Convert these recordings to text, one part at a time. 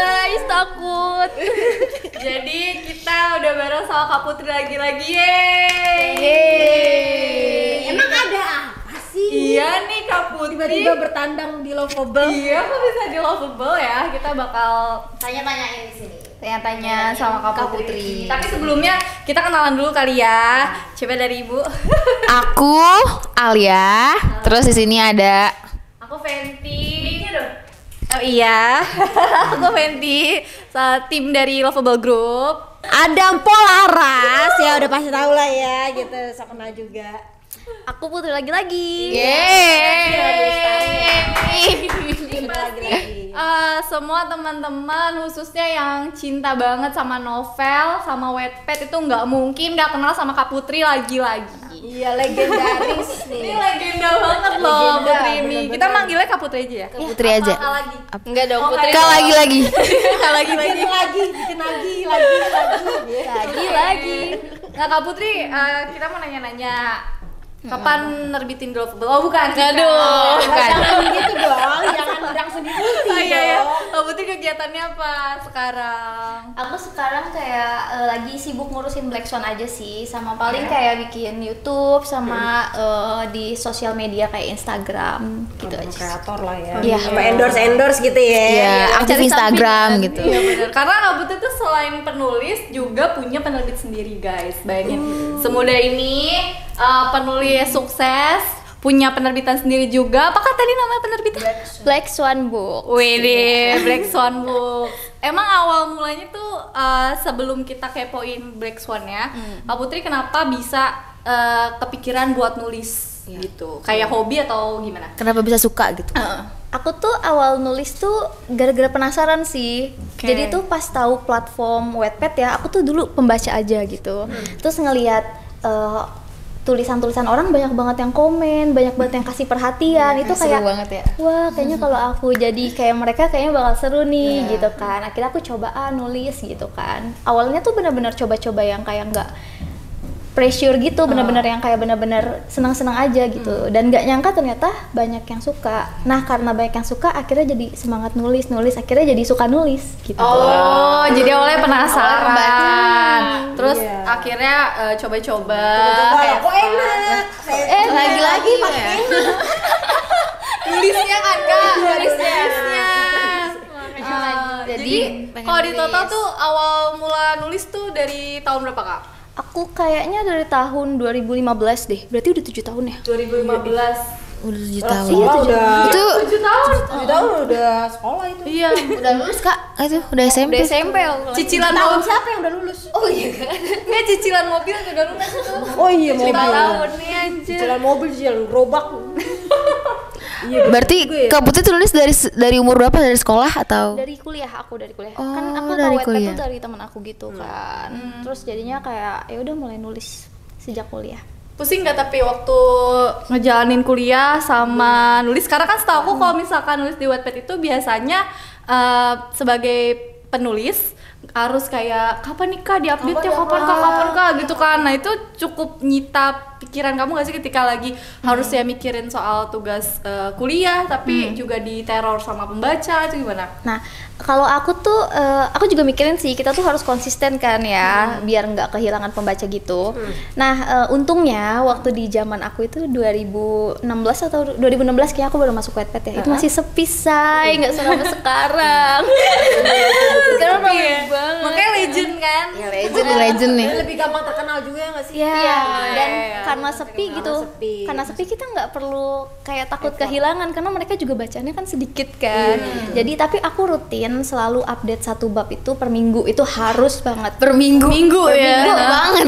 guys, takut. Jadi kita udah bareng sama Kak Putri lagi-lagi, yeay. Emang ada apa sih? Iya nih Kak Putri. Tiba-tiba bertandang di Lovable. Iya, kok bisa di Lovable ya? Kita bakal Tanya-tanyain di sini. tanya-tanya sama Kak Putri. Tapi sebelumnya kita kenalan dulu kali ya. Coba dari Ibu. Aku Alia, terus di sini ada Aku Fenty. Oh iya. Aku Fenty, tim dari Lovable Group. Adam Polaras, ya udah pasti tahu lah ya, gitu. So kenal juga. aku Putri lagi-lagi. Pasti semua teman-teman khususnya yang cinta banget sama novel, sama Wattpad itu nggak mungkin nggak kenal sama Kak Putri lagi-lagi. Iya, legendaris nih. Ini legenda banget loh Legenda, Putri ini. bener-bener. Kita manggilnya Kak Putri aja ya. Putri aja. Kak lagi. Enggak dong, Oh, Putri. Kak Kak lagi-lagi. Kak lagi-lagi. bikin lagi. Lagi-lagi. Nah Kak Putri, kita mau nanya-nanya. Kapan nerbitin Lovable? Oh bukan. Aduh, bukan. Jangan gitu dong, jangan undang sendiri. Oh iya ya. Kak Putri kegiatannya apa sekarang? Aku sekarang kayak lagi sibuk ngurusin Black Swan aja sih, sama paling kayak bikin YouTube sama di sosial media kayak Instagram gitu aja. Kreator lah ya. Iya. Sama endorse gitu ya. Iya, aktif Cari Instagram sampingan. gitu. Iya benar. Karena Kak Putri tuh selain penulis juga punya penerbit sendiri guys. Bayangin. Semudah ini penulis sukses, punya penerbitan sendiri juga. Apakah tadi namanya penerbitan? Black Swan Book. Wede, Black Swan Book. Emang awal mulanya tuh sebelum kita kepoin Black Swan ya, Kak Putri kenapa bisa kepikiran buat nulis gitu? Kayak hobi atau gimana? Kenapa bisa suka gitu? Aku tuh awal nulis tuh gara-gara penasaran sih. Oke. Jadi tuh pas tahu platform Wattpad ya, aku tuh dulu pembaca aja gitu. Terus ngelihat tulisan-tulisan orang banyak banget yang komen, banyak banget yang kasih perhatian. Itu Seru kayak banget ya. wah, kayaknya kalau aku jadi kayak mereka kayaknya bakal seru nih gitu kan. Akhirnya aku coba nulis gitu kan. Awalnya tuh benar-benar coba-coba yang kayak nggak pressure gitu, benar-benar yang kayak benar-benar senang-senang aja gitu. Dan nggak nyangka ternyata banyak yang suka. Nah, karena banyak yang suka akhirnya jadi semangat nulis, akhirnya jadi suka nulis gitu. Oh, jadi awalnya penasaran. Terus Iya. akhirnya coba-coba. Kok enak. Lagi-lagi pakai Nulisnya kan Kak, nulisnya. Jadi, pengen kalau di total nulis. tuh awal mula nulis tuh dari tahun berapa Kak? Aku kayaknya dari tahun 2015 deh. Berarti udah 7 tahun ya? 2015. Udah 7 tahun. Iya, udah. Itu 7 tahun. Udah udah sekolah itu. Iya. udah lulus Kak? Itu udah SMP. Udah SMP aku. Cicilan Tahun mobil. siapa yang udah lulus? Oh iya kan? Enggak, cicilan mobil udah lunas tuh. Oh iya, 5 mobil. tahun nih aja. Cicilan mobil, cicilan gerobak. Berarti Kak Putri tuh nulis dari umur berapa? Dari sekolah atau? Dari kuliah, aku dari kuliah. Oh, Kan aku dari tahu Wattpad kuliah. tuh dari teman aku gitu kan. Terus jadinya kayak ya udah mulai nulis sejak kuliah. Pusing nggak tapi waktu ngejalanin kuliah sama nulis? Karena kan setahu aku kalau misalkan nulis di Wattpad itu biasanya sebagai penulis harus kayak kapan nih Kak diupdate ya, kapan kak gitu kan. Nah itu cukup nyita pikiran kamu gak sih ketika lagi harus ya mikirin soal tugas kuliah tapi juga diteror sama pembaca, itu gimana? Nah, kalau aku tuh aku juga mikirin sih kita tuh harus konsisten kan ya, biar nggak kehilangan pembaca gitu. Nah, untungnya waktu di zaman aku itu 2016 atau 2016 kayak aku baru masuk Wattpad ya. Itu masih sepi say, nggak selama sekarang. Sekarang ramai banget. Makanya legend kan? Ya legend nih. Lebih gampang terkenal juga ya nggak sih? Iya, dan iya. karena sepi gitu, sepi. karena sepi kita nggak perlu kayak takut kehilangan karena mereka juga bacanya kan sedikit kan. Jadi tapi aku rutin selalu update satu bab itu per minggu, itu harus banget. Per minggu. Minggu ya. Minggu banget.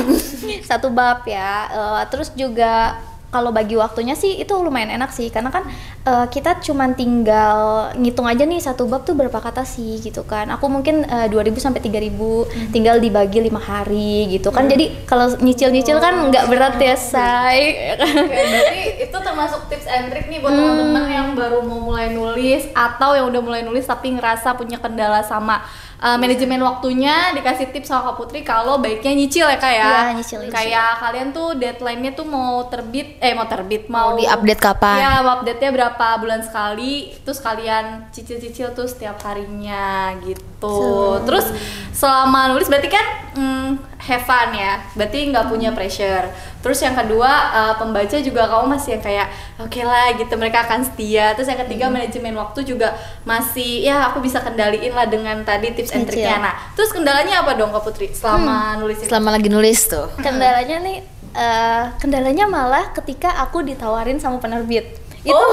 Satu bab ya. Terus juga kalau bagi waktunya sih itu lumayan enak sih karena kan kita cuman tinggal ngitung aja nih satu bab tuh berapa kata sih gitu kan. Aku mungkin 2.000 sampai 3.000 tinggal dibagi 5 hari gitu kan. Jadi kalau nyicil-nyicil kan nggak berat ya say. Oke, berarti itu termasuk tips and trick nih buat teman-teman yang baru mau mulai nulis atau yang udah mulai nulis tapi ngerasa punya kendala sama manajemen waktunya dikasih tips sama Kak Putri kalau baiknya nyicil ya Kak ya. Iya, nyicil. Kayak kalian tuh deadline-nya tuh mau terbit Mau di-update kapan? Ya, mau update-nya berapa bulan sekali, terus kalian cicil-cicil tuh setiap harinya gitu. Terus selama nulis berarti kan have fun ya, berarti nggak punya pressure. Terus yang kedua pembaca juga kamu masih yang kayak oke lah gitu, mereka akan setia. Terus yang ketiga manajemen waktu juga masih ya aku bisa kendaliin lah dengan tadi tips and triknya. Nah terus kendalanya apa dong Kak Putri selama nulis ini? Selama lagi nulis tuh. Kendalanya nih, kendalanya malah ketika aku ditawarin sama penerbit. Itu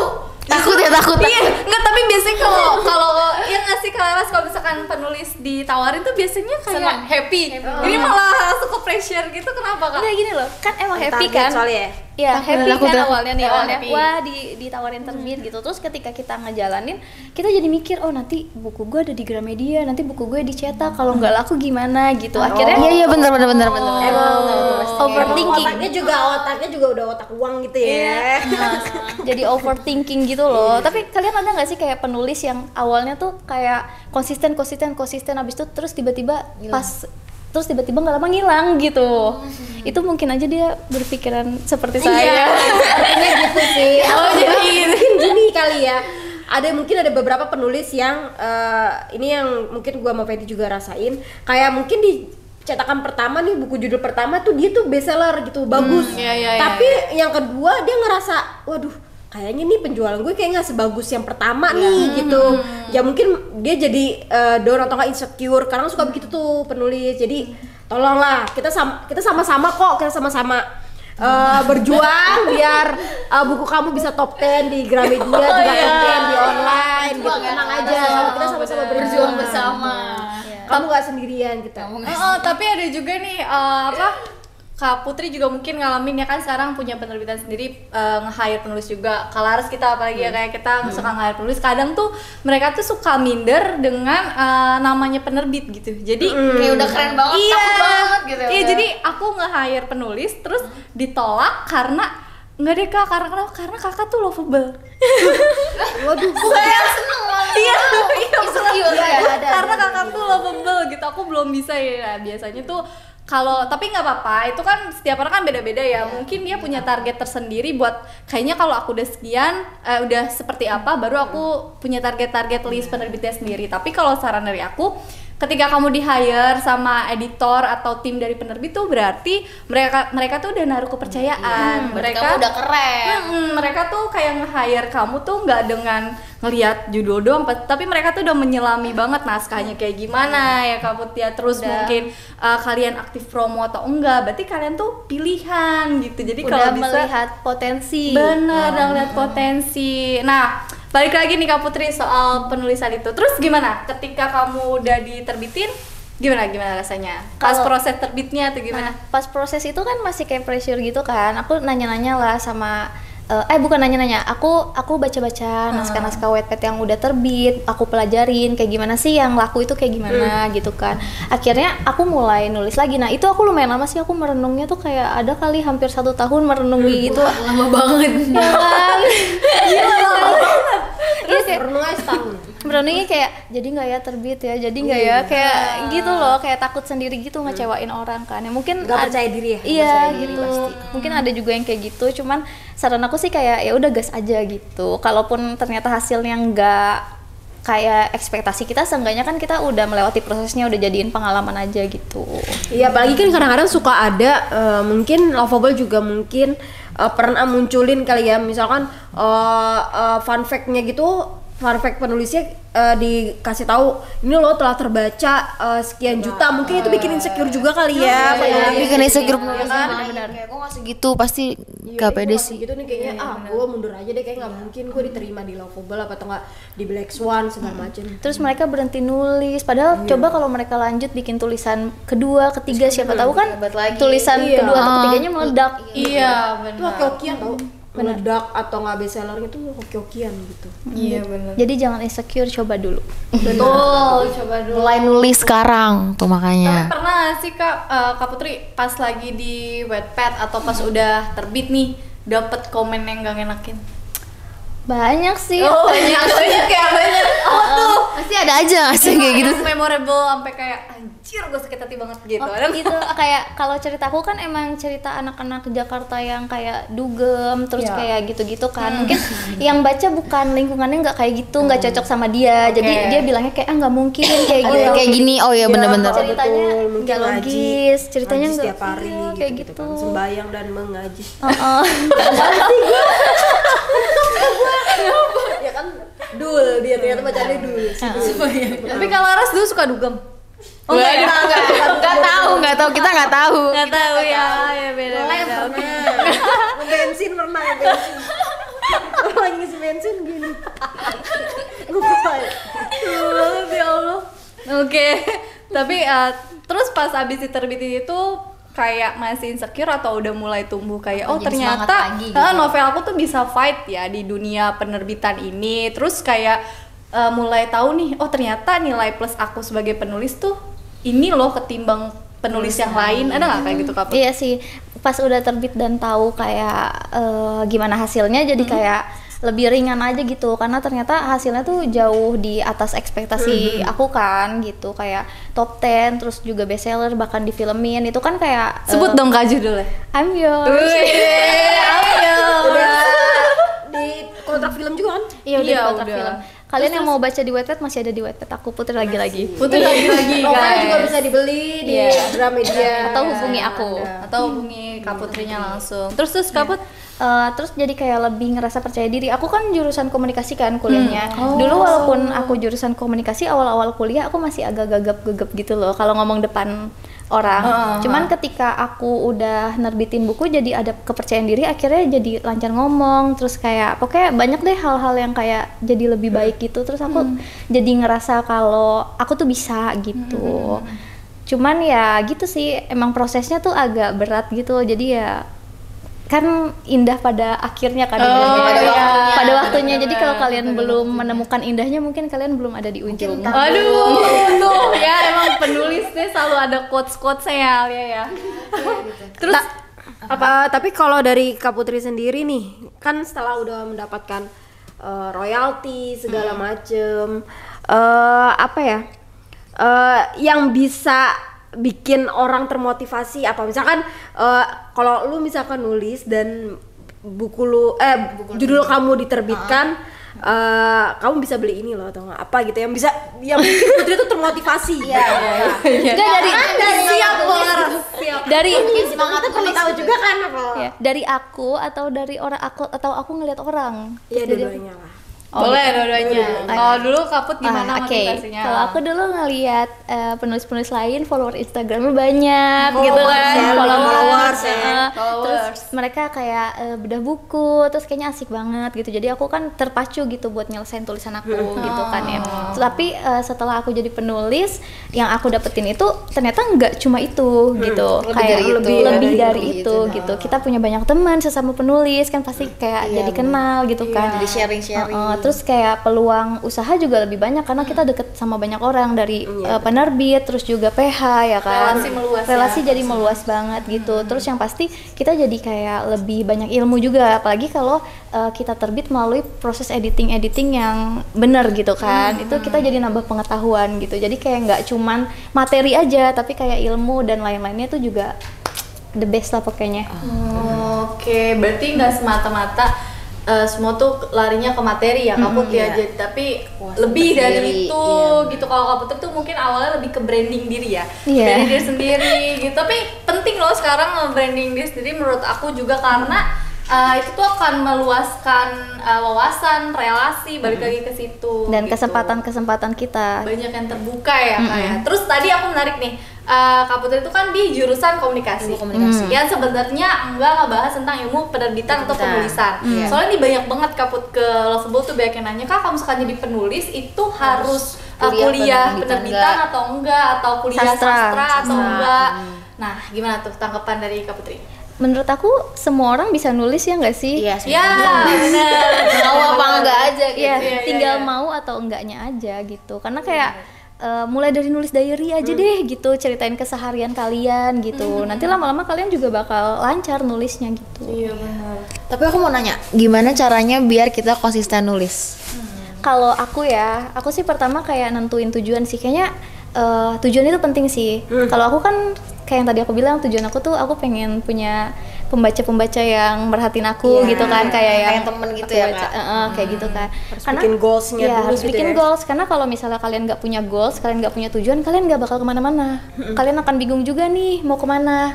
Takut ya. Iya, enggak, tapi biasanya kalau yang ngasih kelas kalau misalkan penulis ditawarin tuh biasanya kayak Senang. happy. Ini malah suka pressure gitu, kenapa Kak? Enggak gini loh, kan emang happy Target kan? soalnya ya? Iya, happy Takut. kan awalnya nih, Happy. wah ditawarin terbit gitu. Terus ketika kita ngejalanin, kita jadi mikir, oh nanti buku gue ada di Gramedia, nanti buku gue dicetak, kalau nggak laku gimana gitu. Akhirnya Iya bener. overthinking. Otaknya juga udah otak uang gitu ya. Jadi overthinking gitu loh. Tapi kalian ada nggak sih kayak penulis yang awalnya tuh kayak konsisten abis itu terus tiba-tiba terus tiba-tiba nggak lama ngilang gitu. Itu mungkin aja dia berpikiran seperti saya. Artinya gitu sih. jadi Mungkin gini kali ya. Mungkin ada beberapa penulis yang ini yang mungkin gua sama Fedi juga rasain. Kayak mungkin di cetakan pertama nih, buku judul pertama tuh dia tuh bestseller gitu, bagus. Tapi yang kedua dia ngerasa, waduh, kayaknya nih penjualan gue kayak nggak sebagus yang pertama nih gitu. Ya mungkin dia jadi down atau nggak insecure, karena suka begitu tuh penulis. Jadi tolonglah, kita sama-sama kok, kita sama-sama berjuang biar buku kamu bisa top 10 di Gramedia, juga top 10 di online gitu. Tenang aja, kita sama-sama berjuang bersama. Kamu nggak sendirian gitu. tapi ada juga nih Kak Putri juga mungkin ngalamin ya kan, sekarang punya penerbitan sendiri, nge-hire penulis juga. Kalares kita apalagi ya, kayak kita suka nge-hire penulis, kadang tuh mereka tuh suka minder dengan namanya penerbit gitu. Jadi Kayak udah keren banget, takut banget gitu. Iya, jadi aku nge-hire penulis terus ditolak karena nggak deh Kak, karena kakak tuh lovable. Waduh, Saya seneng banget. Iya, ada. karena kakak tuh lovable gitu, aku belum bisa ya. Biasanya tuh tapi nggak apa-apa, itu kan setiap orang kan beda-beda ya. Mungkin dia punya target tersendiri buat kayaknya kalau aku udah sekian, udah seperti apa, baru aku punya target list penerbitnya sendiri. Tapi kalau saran dari aku, ketika kamu di hire sama editor atau tim dari penerbit tuh berarti mereka tuh udah naruh kepercayaan. Mereka kamu udah keren. Mereka tuh kayak nge-hire kamu tuh nggak dengan ngelihat judul doang, tapi mereka tuh udah menyelami banget naskahnya kayak gimana ya kamu ya. Terus mungkin kalian aktif promo atau enggak, berarti kalian tuh pilihan gitu. Jadi Udah kalau bisa melihat potensi. bener, udah ngeliat potensi. Nah, balik lagi nih Kak Putri soal penulisan itu. Terus gimana ketika kamu udah diterbitin, gimana rasanya? Pas proses terbitnya atau gimana? Pas proses itu kan masih kayak pressure gitu kan. Aku nanya-nanya lah sama bukan nanya-nanya, aku baca-baca naskah-naskah Wattpad yang udah terbit, aku pelajarin kayak gimana sih yang laku itu kayak gimana gitu kan. Akhirnya aku mulai nulis lagi. Nah itu aku lumayan lama sih, aku merenungnya tuh kayak ada kali hampir 1 tahun merenungi itu. Lama banget. Ya kan? Iya lama banget. Terus kayak renungnya setahun. merenungnya kayak jadi nggak ya terbit ya, jadi nggak ya, kayak gitu loh, kayak takut sendiri gitu ngecewain orang kan. Ya mungkin Nggak percaya diri ya? Iya Nggak percaya diri gitu. pasti. Mungkin ada juga yang kayak gitu, cuman saran aku sih kayak ya udah gas aja gitu. Kalaupun ternyata hasilnya nggak kayak ekspektasi kita, seenggaknya kan kita udah melewati prosesnya, udah jadiin pengalaman aja gitu. Iya, apalagi kan kadang-kadang suka ada mungkin lovable juga mungkin pernah munculin kali ya, misalkan fun fact-nya gitu, fun fact penulisnya dikasih tahu ini loh telah terbaca sekian juta, mungkin itu bikin insecure juga kali ya. Bikin insecure ya kan? benar. Kayak gue nggak segitu, pasti gak pede sih. Gitu nih kayaknya gue mundur aja deh, kayak nggak mungkin gue diterima di lovable apa atau nggak di Black Swan segala macam. Terus mereka berhenti nulis, padahal coba kalau mereka lanjut bikin tulisan kedua, ketiga, siapa tahu kan hebat lagi. tulisan kedua atau ketiganya meledak. Iya, Itu hoki-hokian tau, meledak atau nggak bestseller itu hoki-hokian gitu. Iya benar. Jadi jangan insecure, coba dulu. Betul, coba dulu. Mulai nulis sekarang tuh Tapi makanya. pernah nggak sih Kak Putri pas lagi di Wattpad atau pas udah terbit nih dapet komen yang gak ngenakin? Banyak sih. banyak ya banyak. Pasti ada aja nggak sih kayak gitu. Memorable sampai kayak anjir gue sakit hati banget gitu. Oh, gitu kayak kalau ceritaku kan emang cerita anak-anak Jakarta yang kayak dugem terus kayak gitu-gitu kan. Mungkin yang baca bukan lingkungannya nggak kayak gitu, nggak cocok sama dia. Jadi dia bilangnya kayak nggak mungkin kayak gitu. Kayak gini, oh ya bener-bener. Ceritanya Mungkin nggak ngaji, logis, ceritanya ngaji nggak setiap hari kayak gitu, gitu. kan. Sembayang dan mengaji. Ya kan dul dia ternyata bacanya dul. Tapi kalau Laras dulu suka dugem. Oh nggak tahu kita nggak tahu. Nggak tahu ya beda. Bensin pernah bensin. Lagi ngisi bensin gini. Lupa. banget ya Allah. Oke. Tapi terus pas abis diterbitin itu kayak masih insecure atau udah mulai tumbuh kayak Jadi ternyata semangat lagi gitu. novel aku tuh bisa fight ya di dunia penerbitan ini. Terus kayak mulai tahu nih, oh ternyata nilai plus aku sebagai penulis tuh ini loh ketimbang penulis yang lain. Ada nggak kayak gitu Kak? Iya sih, pas udah terbit dan tahu kayak gimana hasilnya jadi kayak lebih ringan aja gitu karena ternyata hasilnya tuh jauh di atas ekspektasi aku kan gitu, kayak top 10 terus juga bestseller bahkan difilmin itu kan kayak Sebut dong Kak judulnya. I'm yours. Udah di kontrak film juga kan? Iya udah Iya, di kontrak udah. film. Kalian yang mau baca di Wattpad masih ada di Wattpad, aku Putri lagi-lagi. Putri lagi Novelnya guys. juga bisa dibeli di Gramedia Atau hubungi aku. Atau hubungi Kak Putrinya langsung. Terus Kak Put, Terus jadi kayak lebih ngerasa percaya diri. Aku kan jurusan komunikasi kan kuliahnya. Dulu walaupun aku jurusan komunikasi, awal-awal kuliah aku masih agak gagap-gagap gitu loh kalau ngomong depan orang. Cuman ketika aku udah nerbitin buku jadi ada kepercayaan diri, akhirnya jadi lancar ngomong. Terus kayak pokoknya banyak deh hal-hal yang kayak jadi lebih baik gitu. Terus aku jadi ngerasa kalau aku tuh bisa gitu. Cuman ya gitu sih, emang prosesnya tuh agak berat gitu. Jadi ya kan indah pada akhirnya kan pada waktunya. Jadi kalau kalian belum menemukan indahnya mungkin kalian belum ada di ujung. aduh, tuh ya emang penulis nih selalu ada quotes-quotesnya ya Alia ya. Terus tapi kalau dari Kak Putri sendiri nih, kan setelah udah mendapatkan royalti segala macem, apa ya, yang bisa bikin orang termotivasi apa? Misalkan kalau lu misalkan nulis dan buku lu judul kamu diterbitkan, kamu bisa beli ini loh atau nggak apa gitu yang bisa yang bikin Putri itu termotivasi. Enggak dari Semangat tuh perlu tahu juga kan apa? ya, dari aku atau dari orang aku atau aku ngeliat orang. Iya Terus jadi dua-duanya lah. boleh dua-duanya. Kalau dulu Kak Put gimana oke. motivasinya? Kalau aku dulu ngeliat penulis-penulis lain follower Instagramnya banyak gitu kan, followers ya. Terus mereka kayak bedah buku, terus kayaknya asik banget gitu. Jadi aku kan terpacu gitu buat nyelesain tulisan aku gitu kan ya. Tapi setelah aku jadi penulis, yang aku dapetin itu ternyata nggak cuma itu gitu, kayak lebih dari itu gitu. Kita punya banyak teman sesama penulis kan pasti kayak jadi kenal gitu kan. Jadi sharing-sharing. Terus kayak peluang usaha juga lebih banyak karena kita deket sama banyak orang dari penerbit, terus juga PH ya kan. Relasi meluas Relasi jadi meluas banget gitu. Terus yang pasti kita jadi kayak lebih banyak ilmu juga, apalagi kalau kita terbit melalui proses editing yang benar gitu kan. Itu kita jadi nambah pengetahuan gitu. Jadi kayak nggak cuman materi aja, tapi kayak ilmu dan lain-lainnya itu juga the best lah pokoknya. Oke, berarti nggak semata-mata semua tuh larinya ke materi ya Kak Put ya, tapi lebih dari itu gitu. Kalau Kak Put tuh mungkin awalnya lebih ke branding diri ya, branding diri sendiri gitu. Tapi penting loh sekarang branding diri sendiri menurut aku juga karena itu tuh akan meluaskan wawasan, relasi, balik lagi ke situ. Dan gitu. kesempatan kita Banyak yang terbuka ya Kak ya. Terus tadi aku menarik nih, Kak Putri itu kan di jurusan komunikasi. Yang sebenarnya enggak ngebahas tentang ilmu penerbitan atau penulisan. Soalnya nih banyak banget Kak Put ke Lovable tuh banyak yang nanya, Kak kamu misalkan jadi penulis itu harus kuliah penerbitan atau enggak, atau kuliah sastra atau enggak. Nah gimana tuh tanggapan dari Kak Putri? menurut aku semua orang bisa nulis ya nggak sih? Iya, Ya, benar. mau apa enggak aja gitu. Iya, Iya, tinggal iya. mau atau enggaknya aja gitu. Karena kayak mulai dari nulis diary aja deh gitu, ceritain keseharian kalian gitu. Nanti lama-lama kalian juga bakal lancar nulisnya gitu. Iya benar. Tapi aku mau nanya, gimana caranya biar kita konsisten nulis? Kalau aku ya, aku sih pertama kayak nentuin tujuan sih. Kayaknya tujuan itu penting sih. Kalau aku kan kayak yang tadi aku bilang, tujuan aku tuh aku pengen punya pembaca-pembaca yang merhatiin aku gitu kan, kayak yang temen gitu aku ya, baca, Kak? kayak gitu kan. Harus bikin goalsnya dulu harus gitu bikin ya. goals. Karena kalau misalnya kalian nggak punya goals, kalian nggak punya tujuan, kalian nggak bakal kemana-mana. Kalian akan bingung juga nih mau kemana.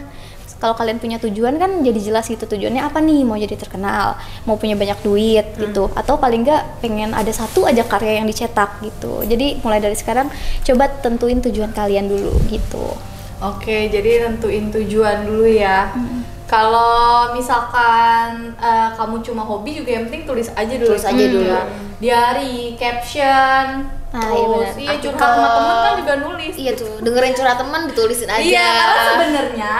Kalau kalian punya tujuan kan jadi jelas gitu, tujuannya apa nih, mau jadi terkenal, mau punya banyak duit gitu, atau paling nggak pengen ada satu aja karya yang dicetak gitu. Jadi mulai dari sekarang coba tentuin tujuan kalian dulu gitu. Oke, jadi tentuin tujuan dulu ya. Kalau misalkan kamu cuma hobi juga yang penting tulis aja dulu. Tulis aja dulu. Ya. Diary, caption, Nah, iya terus benar. curhat sama temen kan juga nulis. Iya tuh, dengerin curhat teman ditulisin aja. Iya, karena sebenarnya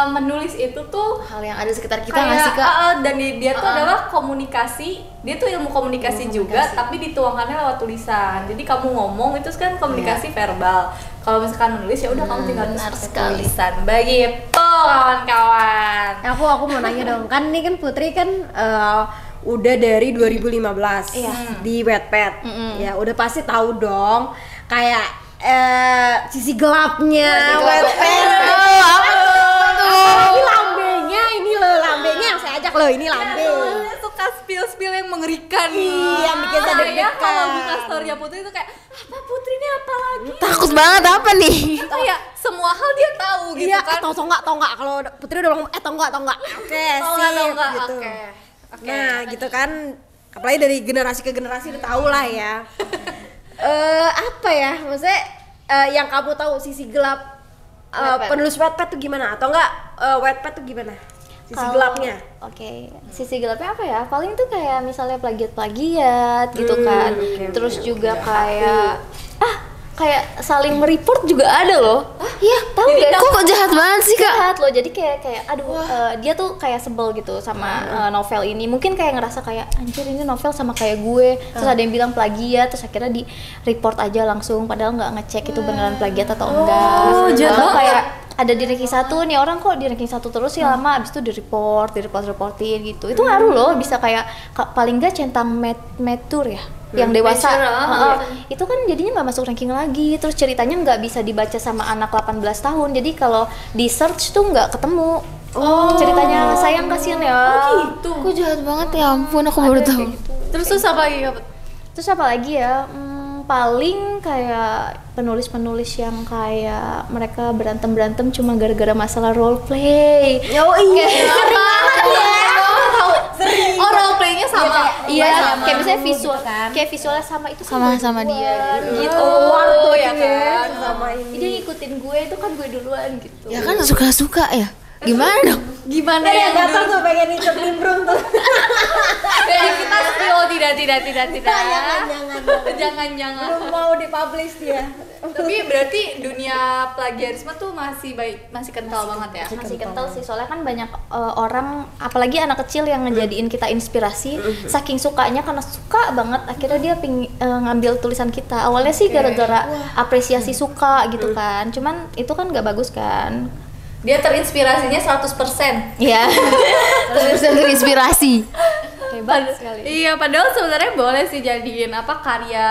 menulis itu tuh hal yang ada sekitar kita nggak sih, Kak? dan dia tuh adalah komunikasi, dia tuh ilmu komunikasi juga, tapi dituangkannya lewat tulisan. Jadi kamu ngomong itu kan komunikasi verbal. Kalau misalkan menulis ya udah kamu tinggal benar tulis sekali. tulisan. Begitu kawan-kawan. Aku mau nanya dong, kan ini kan Putri kan udah dari 2015 di Wattpad. Ya udah pasti tahu dong kayak sisi gelapnya Wattpad. Ini lambenya, ini loh lambenya yang saya ajak loh, ini lambe. Suka spill yang mengerikan. Iya, bikin saya Saya deg-degan. kalau buka story Putri itu kayak apa Putri ini apa lagi? Takut banget apa nih? Kayak semua hal dia tahu gitu Iya, kan. tau nggak kalau Putri udah ngomong tau nggak. Oke, Tahu sip nggak? gitu. Oke. Nah, gitu kan. Apalagi dari generasi ke generasi udah tahu lah ya. Apa ya? Maksudnya yang kamu tahu sisi gelap penulis Wattpad tuh gimana? Atau enggak Wattpad tuh gimana? Sisi gelapnya. Oke, sisi gelapnya apa ya? Paling tuh kayak misalnya plagiat gitu kan. Terus juga kayak kayak saling mereport juga ada loh. Iya, tahu nggak? Kok jahat banget sih, Kak? Jahat loh. Jadi kayak aduh, dia tuh kayak sebel gitu sama novel ini. Mungkin kayak ngerasa kayak anjir ini novel sama kayak gue. Terus ada yang bilang plagiat, terus akhirnya di report aja langsung padahal nggak ngecek itu beneran plagiat atau enggak. jahat Lalu banget. kayak ada di ranking 1 nih, orang kok di ranking 1 terus sih lama, abis itu reportin gitu. Itu ngaruh loh, bisa kayak paling nggak centang mature ya, yang dewasa. Itu kan jadinya nggak masuk ranking lagi, terus ceritanya nggak bisa dibaca sama anak 18 tahun. Jadi kalau di search tuh nggak ketemu ceritanya, sayang kasihan ya. Gitu. Kok jahat banget ya ampun, aku baru tahu. Terus apa lagi? Terus apa lagi ya? Paling kayak penulis-penulis yang kayak mereka berantem cuma gara-gara masalah role play. Oh iya. Oh, role playnya sama. Iya, kayak misalnya gitu visual, kan. kayak visualnya sama itu Sama dia gitu. War tuh ya kan. sama ini. Dia ngikutin gue, itu kan gue duluan gitu. Ya kan suka-suka ya. Gimana dong? Gimana Ada yang yang datang tuh pengen ikut nimbrung tuh. Jadi kita spill tidak. Jangan. Belum mau dipublish dia. Tapi berarti dunia plagiarisme tuh masih kental banget ya. Masih kental sih, soalnya kan banyak orang, apalagi anak kecil yang ngejadiin kita inspirasi. Saking sukanya, karena suka banget, akhirnya dia ngambil tulisan kita. Awalnya sih gara-gara apresiasi suka gitu kan, cuman itu kan nggak bagus kan. Dia terinspirasinya 100%. Iya. Terus terinspirasi. Hebat sekali. Iya, padahal sebenarnya boleh sih jadiin karya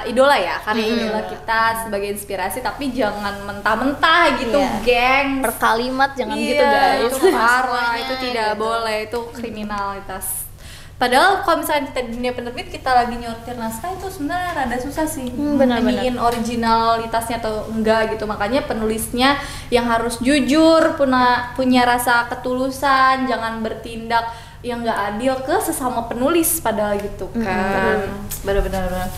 idola ya, karya idola kita sebagai inspirasi, tapi jangan mentah-mentah gitu, Iya. geng. Per kalimat jangan gitu guys. Itu parah, itu tidak boleh, itu kriminalitas. Padahal kalau misalnya kita di dunia penerbit kita lagi nyortir naskah itu sebenarnya rada susah sih benar-benar. nyanyiin originalitasnya atau enggak gitu. Makanya penulisnya yang harus jujur, punya rasa ketulusan, jangan bertindak yang nggak adil ke sesama penulis padahal gitu kan. Benar-benar.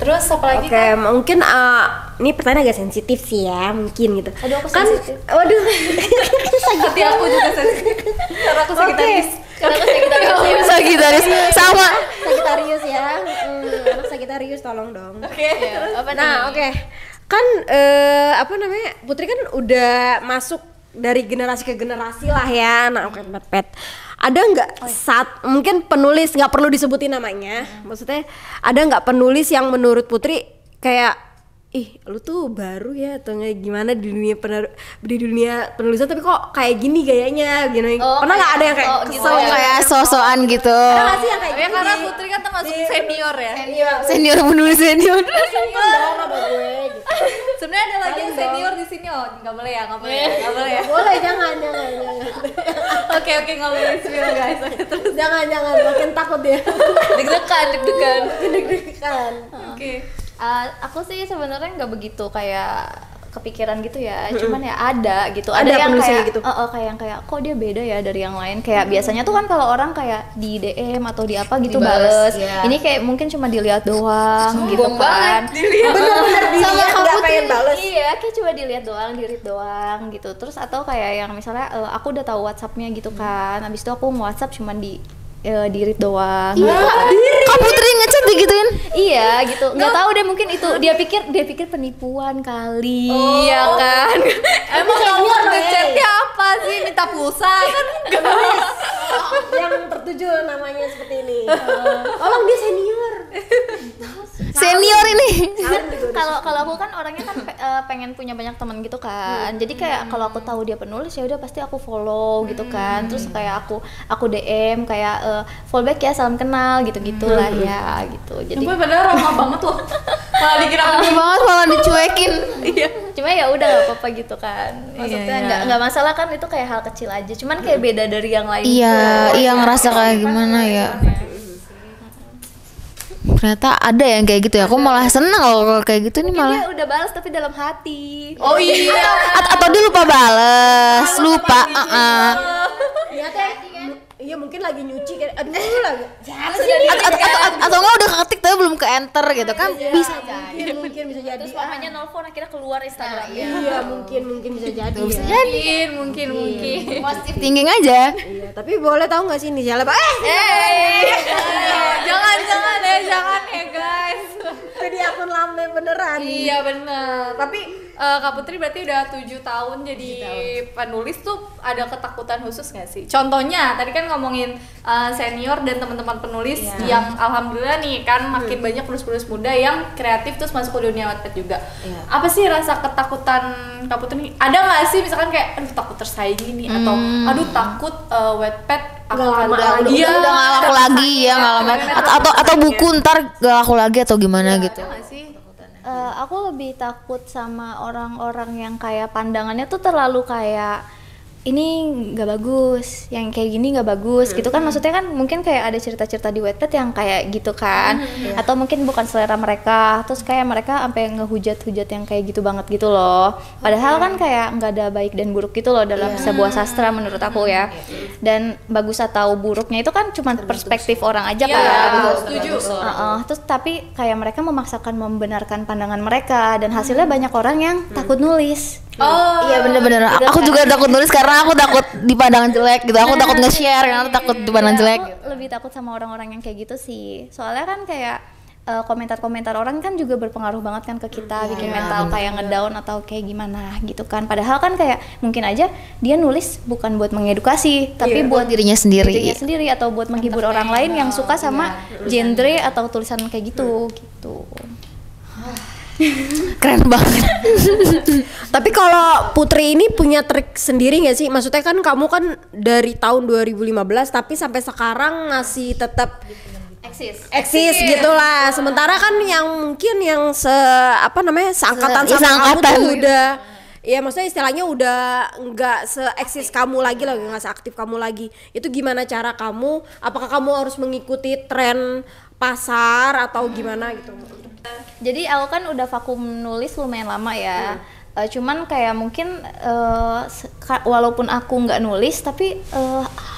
Terus apa lagi? Oke, mungkin ini pertanyaan agak sensitif sih ya, mungkin gitu. Aduh, aku kan, sensitif. waduh. Hati aku juga sensitif. Karena aku Sagitarius. Karena aku Sagitarius. Sagitarius sama. Sagitarius ya. Anak Sagitarius tolong dong. Oke. Apa Nah, oke. Kan apa namanya? Putri kan udah masuk dari generasi ke generasi lah ya, anak Wattpad. Ada nggak mungkin penulis, nggak perlu disebutin namanya, maksudnya ada nggak penulis yang menurut Putri kayak ih lu tuh baru ya atau nggak gimana di dunia penulisan tapi kok kayak gini gayanya gini. Pernah nggak ada yang kayak kesel gitu, kayak so-soan gitu. Ada nggak sih yang kayak Ya gini? karena Putri kan termasuk senior ya. Senior penulis senior. Dong sama gue gitu. Sebenarnya ada lagi yang senior di sini. Oh, nggak boleh ya, nggak boleh ya. Boleh jangan. Oke, nggak boleh spill guys. Oke, terus. Jangan makin takut dia. Deg-degan. Deg-degan. Oke. Aku sih sebenarnya nggak begitu kayak kepikiran gitu ya, cuman ya ada gitu, Ada yang penulisnya kayak gitu? kayak yang kayak kok dia beda ya dari yang lain, kayak biasanya tuh kan kalau orang kayak di DM atau di apa gitu Dibales, bales, ya. ini kayak mungkin cuma dilihat doang gitu kan. Bener-bener dilihat nggak pengen bales. Iya, kayak coba dilihat doang, di-read doang gitu. Terus atau kayak yang misalnya aku udah tahu WhatsApp-nya gitu kan, habis itu aku nge-WhatsApp cuman di-read doang. Kak Putri ngechat digituin? Iya gitu, nggak tahu deh, mungkin itu dia pikir penipuan kali. Iya kan. Emang senior kamu loh, ngechatnya apa sih? Minta pulsa kan? Yang tertuju namanya seperti ini. Tolong dia senior. Senior ini. Kalau aku kan orangnya kan pengen punya banyak teman gitu kan. Jadi kayak kalau aku tahu dia penulis ya udah pasti aku follow gitu kan. Terus kayak aku DM kayak follow back ya, salam kenal gitu-gitulah ya gitu. Jadi Gue padahal ramah banget loh. Malah dikira Aneh banget malah dicuekin. cuma ya udah nggak apa-apa gitu kan. Maksudnya nggak masalah kan, itu kayak hal kecil aja. Cuman kayak beda dari yang lain. Iya, iya ngerasa kayak gimana ya. Ternyata ada yang kayak gitu ya. Aku malah seneng kalau kayak gitu nih Mungkin malah. dia udah balas tapi dalam hati. Oh iya. Atau dia lupa bales, lupa. Iya teh. Iya mungkin lagi nyuci kayak aduh lagi. Siapa sih ini? Atau enggak udah ketik tapi belum ke enter gitu kan, bisa Mungkin bisa jadi. Terus mamanya nelfon akhirnya keluar Instagramnya. Iya mungkin bisa jadi. bisa ya. jadi. Mungkin. Positif thinking aja. Iya, tapi boleh tahu nggak sih inisialnya Pak? Jangan ya guys. Jadi akun lame beneran. Iya bener. Tapi Kak Putri berarti udah 7 tahun jadi penulis tuh, ada ketakutan khusus nggak sih? Contohnya tadi kan ngomongin senior dan teman-teman penulis yang alhamdulillah nih kan makin banyak penulis-penulis muda yang kreatif terus masuk ke dunia Wattpad juga. Apa sih rasa ketakutan Kak Putri? Ada nggak sih misalkan kayak aduh takut tersaingi nih atau aduh takut Wattpad akan lama lagi. Udah nggak laku lagi ya, nggak lama. Atau buku ntar gak laku lagi atau gimana gitu. Ada nggak sih? Aku lebih takut sama orang-orang yang kayak pandangannya tuh terlalu kayak ini nggak bagus, yang kayak gini nggak bagus gitu kan. Maksudnya kan mungkin kayak ada cerita-cerita di Wattpad yang kayak gitu kan, atau mungkin bukan selera mereka, terus kayak mereka sampai ngehujat-hujat yang kayak gitu banget gitu loh. Padahal kan kayak nggak ada baik dan buruk gitu loh dalam sebuah sastra menurut aku ya. Dan bagus atau buruknya itu kan cuma perspektif orang aja kan. Setuju. Terus tapi kayak mereka memaksakan membenarkan pandangan mereka dan hasilnya banyak orang yang takut nulis. Oh Iya bener-bener. Aku juga takut nulis karena aku takut dipandang jelek gitu. Aku takut nge-share karena aku takut dipandang jelek. Aku lebih takut sama orang-orang yang kayak gitu sih. Soalnya kan kayak komentar-komentar orang kan juga berpengaruh banget kan ke kita, bikin mental kayak ngedown atau kayak gimana gitu kan. Padahal kan kayak mungkin aja dia nulis bukan buat mengedukasi, tapi buat Dirinya sendiri. dirinya sendiri atau buat menghibur orang lain yang suka sama genre atau tulisan kayak gitu gitu. Keren banget. Tapi kalau Putri ini punya trik sendiri nggak sih? Maksudnya kan kamu kan dari tahun 2015 tapi sampai sekarang masih tetap eksis gitulah. Sementara kan yang mungkin yang seangkatan sama kamu seangkatan. tuh udah ya maksudnya istilahnya udah nggak se-eksis kamu lagi lah, nggak seaktif kamu lagi. Itu gimana cara kamu? Apakah kamu harus mengikuti tren pasar atau gimana gitu? Jadi aku kan udah vakum nulis lumayan lama ya. Cuman kayak mungkin walaupun aku nggak nulis tapi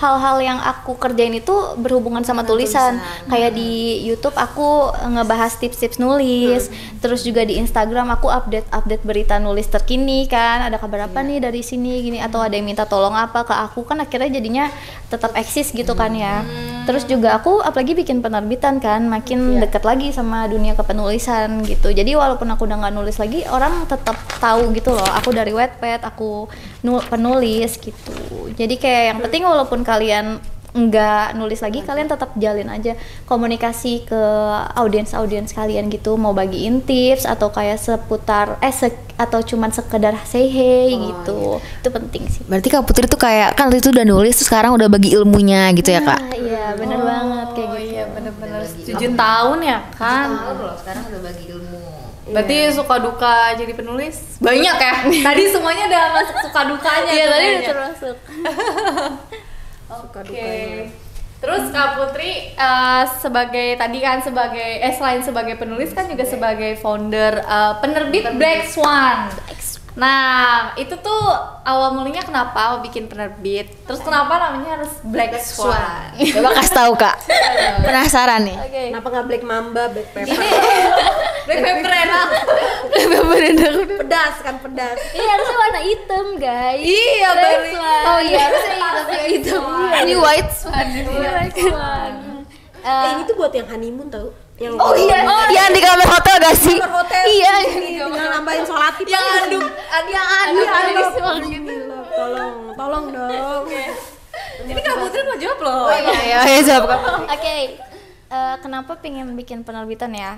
hal-hal yang aku kerjain itu berhubungan sama tulisan. Kayak di YouTube aku ngebahas tips-tips nulis, terus juga di Instagram aku update berita nulis terkini kan, ada kabar apa nih dari sini gini, atau ada yang minta tolong apa ke aku kan, akhirnya jadinya tetap eksis gitu kan ya. Terus juga aku apalagi bikin penerbitan kan, makin dekat lagi sama dunia kepenulisan gitu. Jadi walaupun aku udah nggak nulis lagi, orang tetap tahu gitu loh, aku dari Wattpad, aku penulis gitu. Jadi kayak yang penting walaupun kalian nggak nulis lagi, kalian tetap jalin aja komunikasi ke audiens kalian gitu, mau bagiin tips atau kayak seputar atau cuman sekedar say hey gitu. Itu penting sih. Berarti Kak Putri tuh kayak kan waktu itu udah nulis terus sekarang udah bagi ilmunya gitu ya Kak? Iya bener banget kayak gitu. Iya bener-bener 7 tahun ya kan. loh, sekarang udah bagi ilmu. Berarti suka duka jadi penulis banyak ya. Tadi semuanya udah masuk suka dukanya. Iya tadi semuanya. udah termasuk. Oke. Terus Kak Putri sebagai tadi kan sebagai selain sebagai penulis kan juga sebagai founder penerbit Black Swan. Nah, itu tuh awal mulanya kenapa bikin penerbit? Terus kenapa namanya harus Black Swan? Coba kasih tahu Kak. Penasaran nih. Oke. Kenapa nggak Black Mamba, Black Pepper? Black Pepper enak. Pedas kan, pedas. Iya harusnya warna hitam guys. Iya, Black balik. Swan. Oh iya, harusnya itu. Ini white swan. Black Swan. Ini tuh buat yang honeymoon tau? Yang Oh iya, yang di kamar hotel gak sih? kamar hotel. Iya. Tinggal nambahin sholat tip. Yang anduk, Yang anduk Tolong dong. Ini Kak Putri mau jawab loh. Iya, jawab Kak. Oke, kenapa pengen bikin penerbitan ya?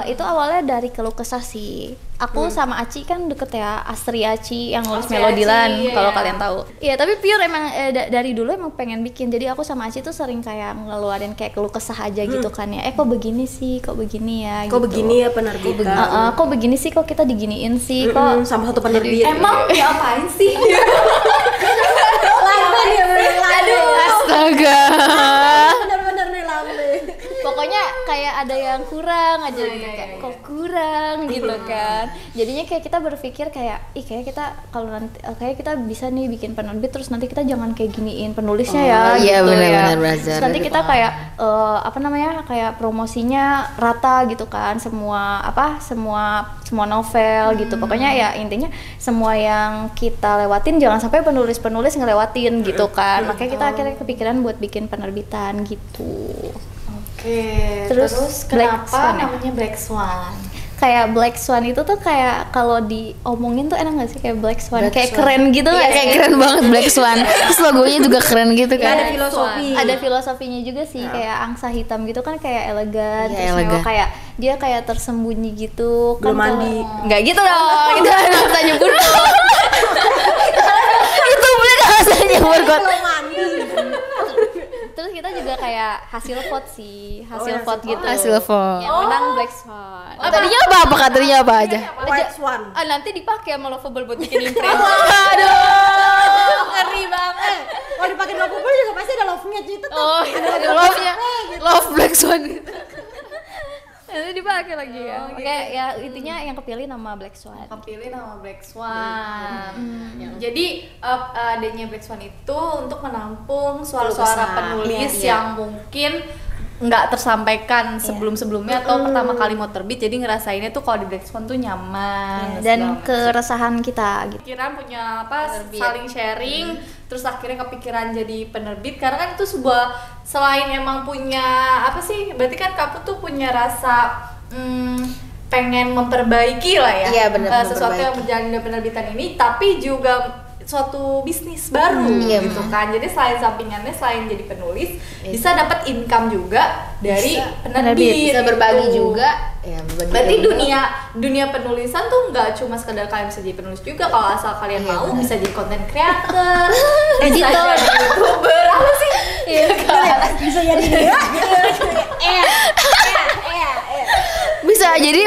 Itu awalnya dari keluh kesah sih. Aku sama Aci kan deket ya, Astri Aci yang nulis Astri Melodilan Aci, kalau iya. kalian tahu. Iya, tapi pure emang dari dulu emang pengen bikin. Jadi aku sama Aci tuh sering kayak ngeluarin kayak keluh kesah aja gitu kan ya. Kok begini sih, kok begini ya? Kok gitu. begini ya penerbitan? Kok begini sih, kok kita diginiin sih, kok Sama satu penerbit. Emang diapain sih? lambe dia memang lambe. Astaga. Bener-bener nih lambe. pokoknya kayak ada yang kurang aja gitu, kayak kok kurang gitu kan. Jadinya kayak kita berpikir kayak kayak kita kalau nanti kayak kita bisa nih bikin penerbit terus nanti kita jangan kayak giniin penulisnya ya iya, gitu benar-benar ya. belajar. Terus nanti kita kayak apa namanya kayak promosinya rata gitu kan, semua novel gitu. Pokoknya ya intinya semua yang kita lewatin jangan sampai penulis-penulis ngelewatin gitu kan. Makanya kita akhirnya kepikiran buat bikin penerbitan gitu. Oke, Terus Black kenapa Swan ya? namanya Black Swan? Kayak Black Swan itu tuh kayak kalau diomongin tuh enak gak sih kayak Black Swan, Black kayak Swan. keren gitu Iya, nggak kayak sih? keren banget Black Swan. Terus logonya juga keren gitu kan. Ada filosofi. Ada filosofinya juga sih, kayak angsa hitam gitu kan kayak elegan, Iya, terus elegan. mewah, kayak dia kayak tersembunyi gitu kan. Belum mandi. Nggak gitu dong, itu ada angsa nyebur kok. Itu Black rasanya bergot. Belum mandi. Terus kita juga kayak hasil vote sih, hasil hasil vote gitu. Hasil vote. Yang menang Black Swan. Tadinya apa Kak? Tadinya apa aja? White Swan. Nanti dipakai sama Lovable buat bikin imprint. Aduh. Ngeri banget. Kalau dipakai lovable juga pasti ada love-nya itu tuh. Oh, Ada love-nya. Love Black Swan. nanti dipakai lagi ya. Oke, ya intinya yang kepilih nama Black Swan. Kepilih nama Black Swan. Jadi adanya Black Swan itu untuk menampung suara-suara penulis Iya. yang mungkin nggak tersampaikan sebelum-sebelumnya atau pertama kali mau terbit, jadi ngerasainnya tuh kalau di Black Swan tuh nyaman Dan keresahan kita gitu. pikiran punya apa saling sharing terus akhirnya kepikiran jadi penerbit karena kan itu sebuah selain emang punya apa sih berarti kan kamu tuh punya rasa pengen memperbaiki lah ya Iya, benar, sesuatu yang berjalan di penerbitan ini tapi juga suatu bisnis baru Iya, gitu kan. Jadi selain sampingannya selain jadi penulis bisa dapat income juga dari penerbit. Bisa berbagi gitu. juga. Ya, berbagi Berarti ilmu. dunia penulisan tuh nggak cuma sekedar kalian bisa jadi penulis juga, kalau asal kalian mau bisa jadi content creator, bisa jadi youtuber, apa sih? Iya kan? Bisa jadi dia. Bisa jadi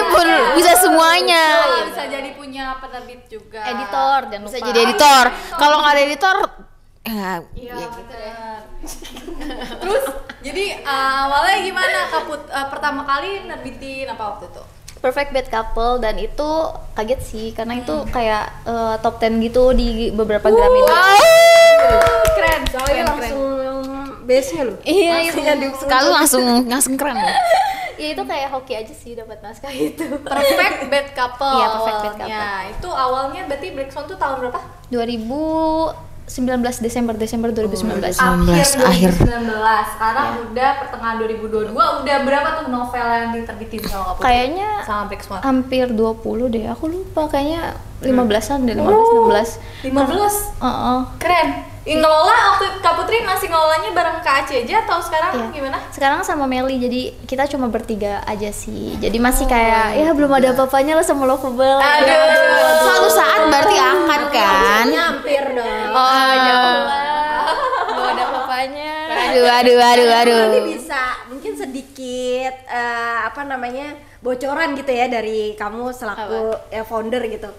bisa semuanya. Bisa jadi punya penerbit juga. Editor, jangan Bisa lupa. jadi editor. Kalau nggak ada editor, ya, Iya benar. Terus jadi awalnya gimana Kaput pertama kali nerbitin apa waktu itu? Perfect Bad Couple, dan itu kaget sih karena itu kayak top 10 gitu di beberapa Grammy. Keren, Soalnya langsung base-nya loh. Iya, itu. sekali langsung keren loh. Ya itu kayak hoki aja sih dapat naskah itu. Perfect Bad Couple. Iya, Perfect Bad Couple. Ya, itu awalnya berarti Black Swan tuh tahun berapa? 2019 Desember 2019. Akhir. 2019. Sekarang udah pertengahan 2022. Udah berapa tuh novel yang diterbitin sama Kaput? Kayaknya sama Black Swan. hampir 20 deh. Aku lupa kayaknya 15-an deh, 15 16. 15. Heeh. Keren. Ngelola waktu Kak Putri masih ngelolanya bareng Kak Aci aja atau sekarang Iya. gimana? Sekarang sama Meli, jadi kita cuma bertiga aja sih. Jadi masih kayak ya belum ada apa-apanya lah sama Lovable. Aduh. Suatu saat berarti akan kan. Hampir dong. Oh, jauh lah. Belum ada apa-apanya. Aduh. Nanti bisa mungkin sedikit apa namanya bocoran gitu ya dari kamu selaku ya, founder gitu.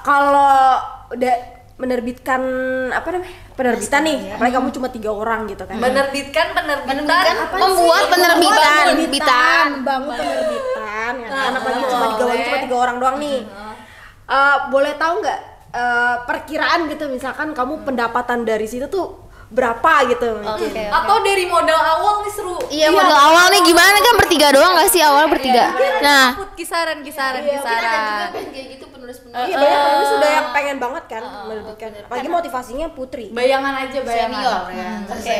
Kalau udah menerbitkan apa namanya penerbitan nih, apalagi kamu cuma 3 orang gitu kan. Penerbitan Membuat penerbitan. Bangun penerbitan, ya kan? Apalagi cuma 3 orang doang nih. Boleh tahu nggak perkiraan gitu, misalkan kamu pendapatan dari situ tuh berapa gitu? Oke. Atau dari modal awal nih seru. Iya, modal awal nih gimana kan bertiga doang gak sih awal bertiga? Nah, kisaran. kayak gitu penulis-penulis. Iya, banyak penulis sudah yang pengen banget kan menerbitkan. Apalagi motivasinya Putri. Bayangan aja Senior ya. Oke.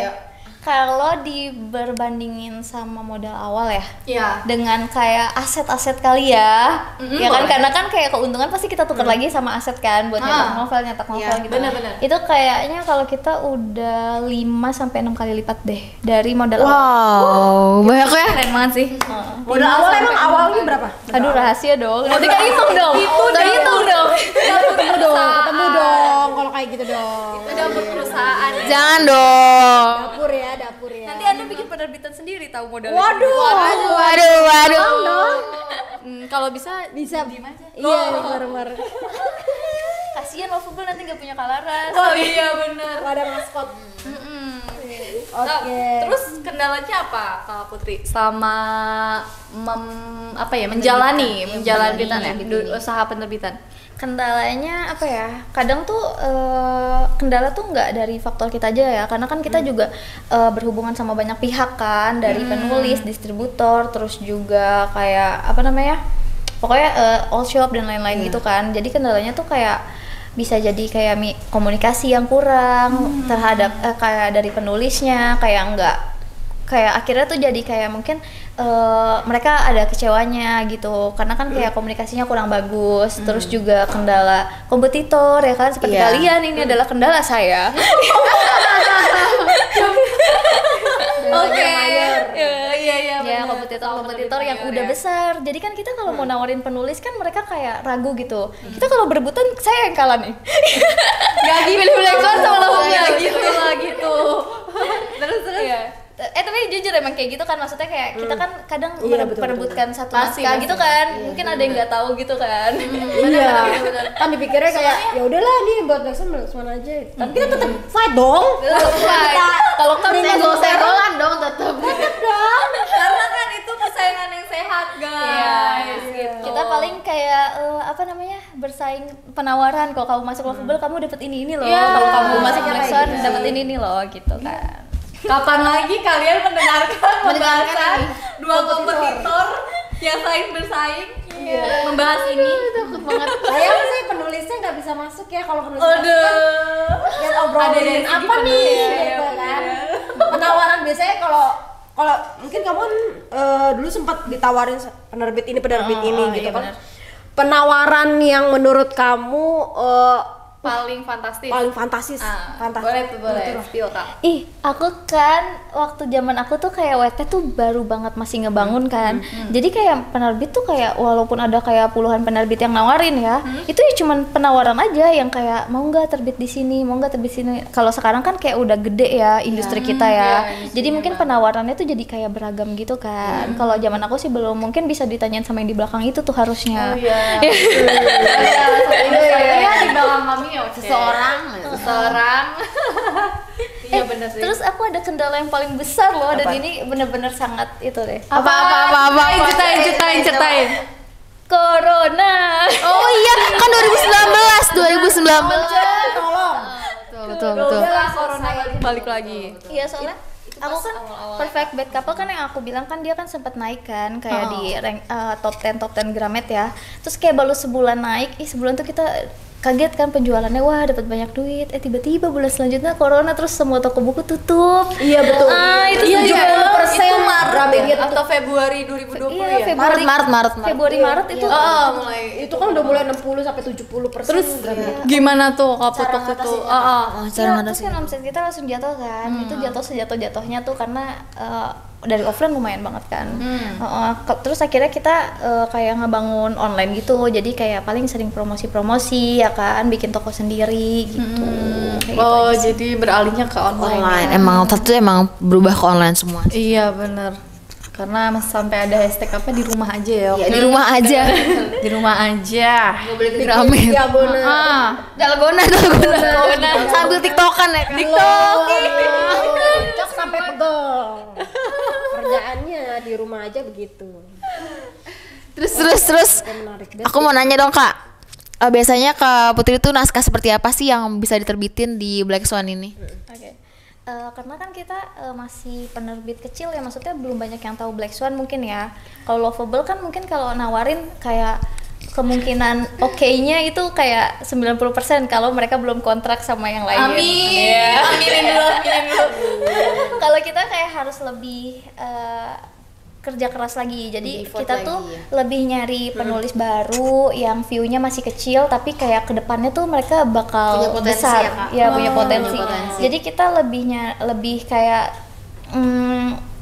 Kalau diberbandingin sama modal awal ya, Iya. dengan kayak aset-aset kali ya, ya kan, boleh. karena kan kayak keuntungan pasti kita tukar lagi sama aset kan buat nyetak novel Iya, gitu. benar-benar. Itu kayaknya kalau kita udah 5 sampai 6 kali lipat deh dari modal awal. Wow, banyak ya. Keren banget sih. Modal awal emang awalnya berapa? Aduh, rahasia dong. Nanti kan hitung dong. Hitung dong. Ketemu dong kalau kayak gitu dong. Udah perusahaan ya. Jangan dong. Dapur ya. Nanti Anda bikin penerbitan sendiri tahu modalnya. Waduh. Kalau bisa Diem aja. Iya, bener-bener. Kasian Lovable nanti nggak punya Kalaras. Oh iya benar. Ada maskot. Oke. Terus kendalanya apa Kak Putri selama menjalani penerbitan ya, usaha penerbitan? Kendalanya apa ya? Kadang tuh kendala tuh nggak dari faktor kita aja ya, karena kan kita juga berhubungan sama banyak pihak kan, dari penulis, distributor, terus juga kayak apa namanya, pokoknya all shop dan lain-lain gitu kan. Jadi kendalanya tuh kayak bisa jadi kayak komunikasi yang kurang terhadap kayak dari penulisnya, kayak nggak, kayak akhirnya tuh jadi kayak mungkin mereka ada kecewanya gitu, karena kan kayak komunikasinya kurang bagus. Terus juga kendala kompetitor ya kan, seperti Iya. kalian, ini adalah kendala saya. Oke. Iya. Ya, kompetitor yang udah besar. Jadi kan kita kalau mau nawarin penulis kan mereka kayak ragu gitu. Kita kalau berebutan saya yang kalah nih. Gak pilih-pilih kan sama lawannya gitu. Terus. Iya. Tapi jujur emang kayak gitu kan, maksudnya kayak kita kan kadang Iya, betul, perebutkan satu Pasti, naskah pasti. gitu kan. Mungkin ada yang nggak tahu gitu kan. Iya. Kan dipikirnya kayak ya udahlah nih buat next one aja. Tapi kita tetap fight dong. Kalau kan Senggol-senggolan dong tetep. Karena kan itu persaingan yang sehat, guys. Gitu. kita paling kayak apa namanya, bersaing penawaran. Kalau kamu masuk Lovable kamu dapat ini loh. Iya. Kalau kamu masuk Kayak Black Swan gitu. dapat ini loh gitu kan. Kapan lagi kalian mendengarkan pembahasan ini. dua kompetitor yang saling bersaing membahas ini? Takut banget. Sayang sih penulisnya nggak bisa masuk ya, kalau penulis masuk kan Aduh. yang Ada dari obrolin segi apa penulis nih ya, gitu ya, kan. Penawaran biasanya kalau mungkin kamu kan dulu sempat ditawarin penerbit ini gitu iya, kan. benar. Penawaran yang menurut kamu Paling fantastis. paling fantastis. Boleh tuh, boleh. Spill, Kak. Ih, aku kan waktu zaman aku tuh kayak WT tuh baru banget masih ngebangun kan. Jadi kayak penerbit tuh kayak walaupun ada kayak puluhan penerbit yang nawarin ya, itu ya cuman penawaran aja yang kayak mau nggak terbit di sini, mau nggak terbit sini. Kalau sekarang kan kayak udah gede ya industri kita ya. Jadi mungkin penawarannya tuh jadi kayak beragam gitu kan. Kalau zaman aku sih belum, mungkin bisa ditanyain sama yang di belakang itu tuh harusnya. Iya, di belakang kami ya, Seseorang. Iya benar sih. Terus aku ada kendala yang paling besar loh, dan ini bener-bener sangat itu deh. Apa? Ceritain. Corona. Oh iya, kan 2019. tolong. Betul. Udah corona balik lagi. Iya, soalnya aku kan Perfect Bad Couple kan yang aku bilang kan dia kan sempat naik kan kayak di rank top 10 Gramet ya. Terus kayak baru sebulan naik, sebulan tuh kita kaget kan penjualannya, wah dapat banyak duit. Tiba-tiba bulan selanjutnya corona, terus semua toko buku tutup. Iya betul. Itu Iya, 70% itu Maret Gramedia ya? Atau Februari 2020 Iya, ya? Februari, Maret. Februari-Maret itu. Mulai Itu kan udah mulai 60 sampai 70%. terus gimana tuh kaput waktu itu? Cara Terus kan omset kita langsung jatuh kan. Itu jatuh sejatuh-jatuhnya tuh karena dari offline lumayan banget kan. Terus akhirnya kita kayak ngebangun online gitu. Jadi kayak paling sering promosi-promosi ya kan, bikin toko sendiri gitu. Kayak gitu Oh, aja sih. jadi beralihnya ke online. online. Emang satu emang berubah ke online semua. Iya, bener. Karena sampai ada hashtag apa di rumah aja ya. Ya, di rumah aja. Di rumah aja. Ramen. Diagonal. Dalgona. Sambil tiktokan ya. Cok sampai pegel. Kerjaannya di rumah aja begitu. Terus. Menarik. Aku mau nanya dong Kak. Biasanya Kak Putri itu naskah seperti apa sih yang bisa diterbitin di Black Swan ini? Oke. Karena kan kita masih penerbit kecil ya, maksudnya belum banyak yang tahu Black Swan mungkin ya. Kalau Lovable kan mungkin kalau nawarin kayak kemungkinan oke-nya itu kayak 90% kalau mereka belum kontrak sama yang lain. Aminin dulu. Kalau kita kayak harus lebih kerja keras lagi, jadi Effort kita lagi, tuh ya. lebih nyari penulis baru yang view-nya masih kecil tapi kayak kedepannya tuh mereka bakal Punya potensi besar ya, Kak? ya, punya potensi. punya potensi. Jadi kita lebih kayak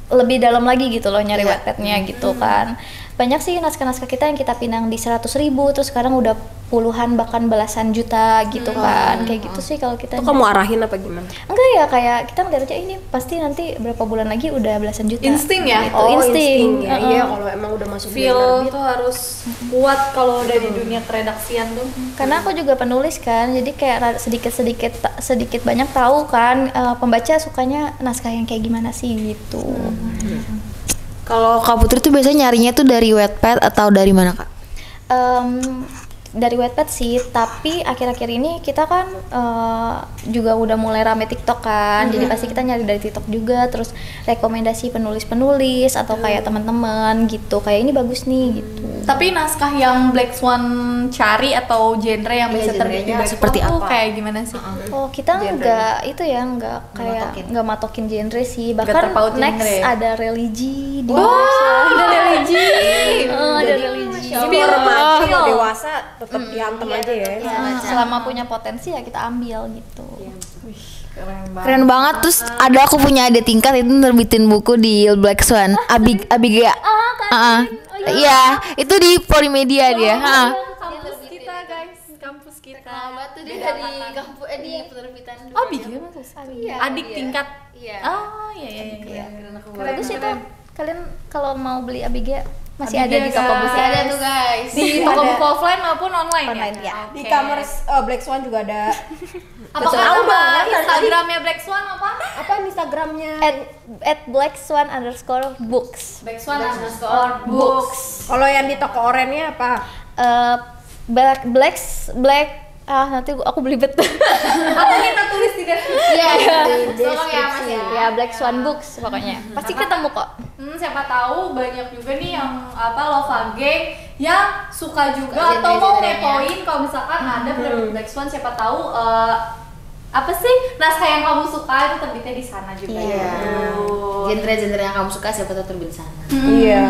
lebih dalam lagi gitu loh nyari Wattpad-nya gitu kan. Banyak sih naskah-naskah kita yang kita pinang di 100.000 terus sekarang udah puluhan bahkan belasan juta gitu kan. Kayak gitu sih kalau kita. Itu kamu arahin apa gimana? Enggak ya, kayak kita ngeliat aja ini pasti nanti berapa bulan lagi udah belasan juta. Insting ya? Gitu, insting. ya. Iya, kalau emang udah masuk Feel dunia tuh harus kuat kalau udah di dunia keredaksian tuh. Karena aku juga penulis kan, jadi kayak sedikit banyak tahu kan pembaca sukanya naskah yang kayak gimana sih gitu. Kalau Kak Putri tuh biasanya nyarinya tuh dari Wattpad atau dari mana Kak? Dari Wattpad sih, tapi akhir-akhir ini kita kan juga udah mulai rame TikTok kan, jadi pasti kita nyari dari TikTok juga, terus rekomendasi penulis-penulis atau kayak teman-teman gitu, kayak ini bagus nih gitu. Tapi naskah yang Black Swan cari atau genre yang bisa terbit di genrenya Black seperti Swan tuh apa? kayak gimana sih? Oh, kita nggak itu ya, nggak kayak nggak matokin genre sih, Nggak bahkan terpaut next genre. ada religi di Ada religi. ada religi. Jadi remaja atau dewasa tetap diantem aja ya. Selama punya potensi ya kita ambil gitu. Keren banget. Terus ada aku punya adik tingkat itu nerbitin buku di Black Swan. Abigail. Iya, itu di Polimedia dia. Kampus kita guys, kampus kita. Batu dia dari kampus di penerbitan. Oh, bikin adik tingkat. Iya. Oh, iya. Bagus itu. Kalian kalau mau beli Abigail masih Abigail, ada di toko guys. buku. Ada tuh guys. Di toko buku offline maupun online, Online, ya. Di kamar Black Swan juga ada. Apakah Tahu nama dong, Instagramnya Black Swan apa? Apa Instagramnya? At blackswan_books. Black Swan _ books. Kalau yang di toko orennya apa? Black nanti aku belibet. Atau kita tulis di deskripsi. Iya, Tolong ya, Mas ya. Ya Black Swan Books pokoknya. Pasti ketemu kok. Siapa tahu banyak juga nih yang Lovage yang suka juga atau mau ngepoin kalau misalkan ada penerbit Black Swan, siapa tahu apa sih naskah yang kamu suka itu terbitnya di sana juga. Iya. gitu. Genre-genre yang kamu suka siapa tahu terbit di sana. Iya.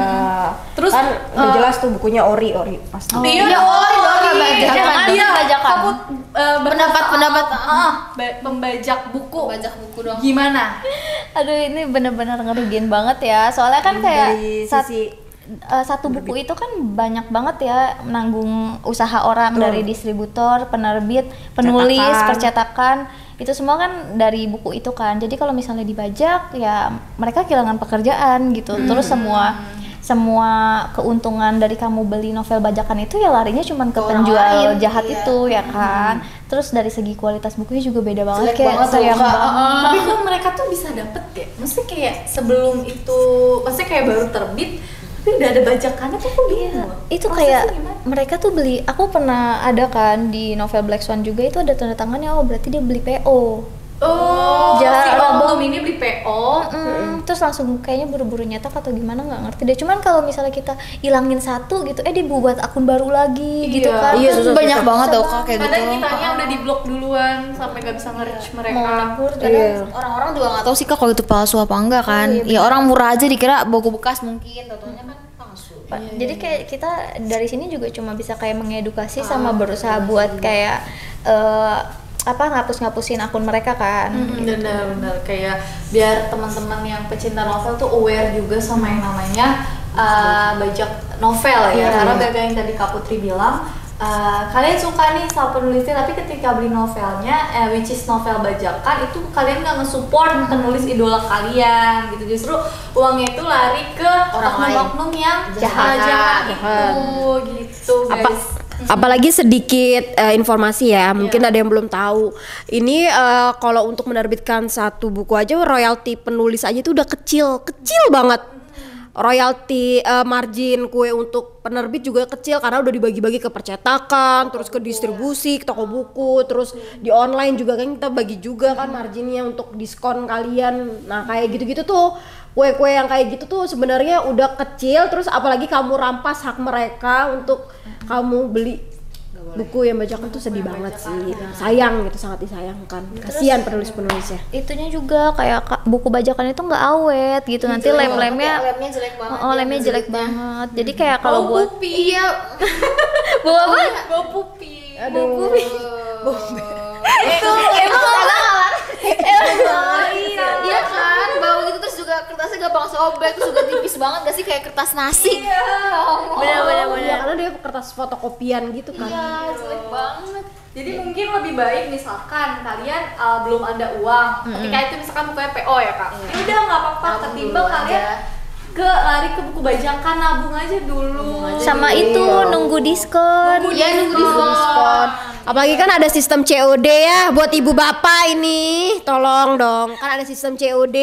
Terus, kan udah jelas tuh bukunya Ori pasti. Iya, bajakan. Iya, Bajakan. kamu Pendapat. pembajak buku. Bajak buku dong. Gimana? Aduh, ini bener-bener ngerugiin banget ya. Soalnya kan kayak Dari sisi satu buku itu kan banyak banget ya menanggung usaha orang dari distributor, penerbit, penulis, percetakan. Itu semua kan dari buku itu kan. Jadi kalau misalnya dibajak ya mereka kehilangan pekerjaan gitu. Terus semua keuntungan dari kamu beli novel bajakan itu ya larinya cuma ke penjual jahat itu ya kan. Terus dari segi kualitas bukunya juga beda banget, Jelek kayak banget tuh, sayang Kak. banget. Tapi kok mereka tuh bisa dapet ya? Maksudnya kayak sebelum itu, maksudnya kayak baru terbit tapi udah ada bajakannya tuh kok bingung. Itu Prosesnya kayak gimana? mereka tuh beli, aku pernah ada kan di novel Black Swan juga itu ada tanda tangannya, oh berarti dia beli PO. Oh, si Jarak oknum ini beli PO. Terus langsung kayaknya buru-buru nyetak atau gimana nggak ngerti deh. Cuman kalau misalnya kita ilangin satu gitu, dibuat akun baru lagi gitu Iya. kan. Iya, Terus susah. Banyak banget tau Kak kayak Kadang gitu. kitanya udah diblok duluan sampai nggak bisa nge-reach mereka. Kadang orang-orang juga nggak tahu sih Kak kalau itu palsu apa enggak kan. Ya orang murah aja dikira buku bekas mungkin, taunya kan palsu. Jadi kayak kita dari sini juga cuma bisa kayak mengedukasi sama berusaha buat kayak ngapus-ngapusin akun mereka kan. Bener-bener kayak biar teman-teman yang pecinta novel tuh aware juga sama yang namanya bajak novel ya. Karena bagaimana yang tadi Kak Putri bilang, kalian suka nih sama penulisnya, tapi ketika beli novelnya, which is novel bajakan, itu kalian nggak nge-support penulis idola kalian gitu. Justru uangnya itu lari ke oknum-oknum yang jahat itu gitu guys. Apalagi sedikit informasi ya, mungkin ada yang belum tahu. Ini kalau untuk menerbitkan satu buku aja royalti penulis aja itu udah kecil banget. Royalti margin kue untuk penerbit juga kecil karena udah dibagi-bagi ke percetakan, terus ke distribusi, ke toko buku, terus di online juga kan kita bagi juga kan marginnya untuk diskon kalian. Nah kayak gitu-gitu tuh kue-kue yang kayak gitu tuh sebenarnya udah kecil, terus apalagi kamu rampas hak mereka untuk kamu beli buku yang bajakan tuh sedih banget sih, sayang gitu, sangat disayangkan. Kasihan penulis-penulisnya. Itunya juga kayak buku bajakan itu nggak awet gitu, nanti lem-lemnya jelek banget. lemnya jelek banget. Jadi kayak kalau buat pupi. Iya. bau apa? Bau pupi. Aduh. Itu iya kan, bau gitu terus juga kertasnya gampang sobek, terus juga tipis banget gak sih kayak kertas nasi. Bener-bener. Ya, karena dia kertas fotokopian gitu kan. Iya, jelek banget. Jadi mungkin lebih baik misalkan kalian belum ada uang, ketika itu misalkan bukunya PO ya Kak. Ya udah nggak apa-apa, ketimbang kalian lari ke buku bajakan, nabung aja dulu. Sama itu nunggu diskon. Iya, nunggu diskon. Apalagi kan ada sistem COD ya buat ibu bapak ini, tolong dong. Kan ada sistem COD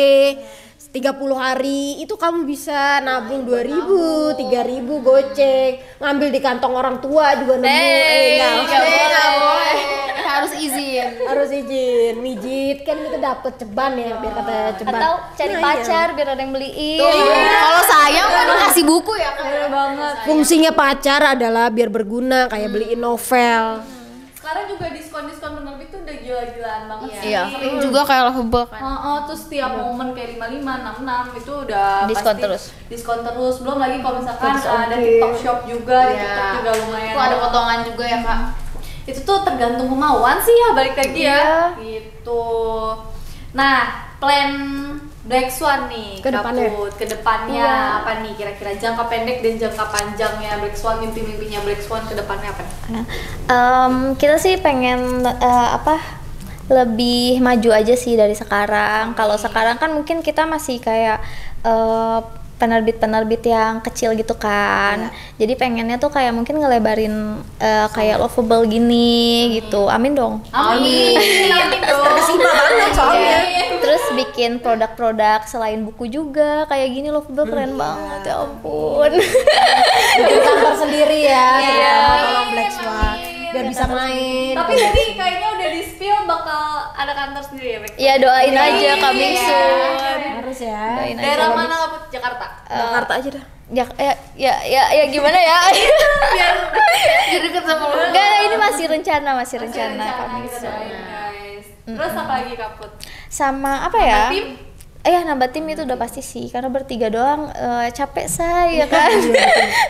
30 hari itu kamu bisa nabung 2.000, 3.000 goceng, ngambil di kantong orang tua juga nemu. Nggak boleh. Harus izin. Harus izin, mijit kan itu dapet ceban ya biar kata ceban. Atau cari Nah, pacar biar ada yang beliin. Kalau sayang kan kasih buku ya Kak. Banget. Fungsinya pacar adalah biar berguna kayak beliin novel. Sekarang juga diskon-diskon penerbit tuh udah gila-gilaan banget sih. Iya, juga kayak lovable kan. Terus setiap momen kayak 55, 66 itu udah Diskon pasti terus. diskon terus. Belum lagi kalau misalkan ada TikTok Shop juga, di TikTok juga lumayan. Itu ada potongan juga ya Kak. Itu tuh tergantung kemauan sih ya, balik lagi ya. Gitu. Nah, plan Black Swan nih, Kedepannya. kedepannya apa nih kira-kira jangka pendek dan jangka panjangnya Black Swan, mimpi-mimpinya Black Swan kedepannya apa nih? Kita sih pengen lebih maju aja sih dari sekarang. Kalau sekarang kan mungkin kita masih kayak penerbit-penerbit yang kecil gitu kan. Jadi pengennya tuh kayak mungkin ngelebarin kayak Lovable gini gitu. Amin dong. Amin dong. banget soalnya. Terus bikin produk-produk selain buku juga kayak gini. Lovable keren banget, ya ampun. Bikin kantor sendiri ya, Iya. tolong Black Swan biar bisa main. Tapi tadi kayaknya udah di spill bakal ada kantor sendiri ya, Black Swan? Ya doain aja coming soon. Harus ya. Doain aja. Daerah mana nggak Put? Jakarta? Jakarta aja dah. Ya gimana ya? Biar Deket sama lu. Enggak, ini masih rencana coming kita soon. doain, guys. Terus apa lagi Kak Put? Sama apa ya? Tim? Nambah tim itu udah pasti sih, karena bertiga doang capek saya kan.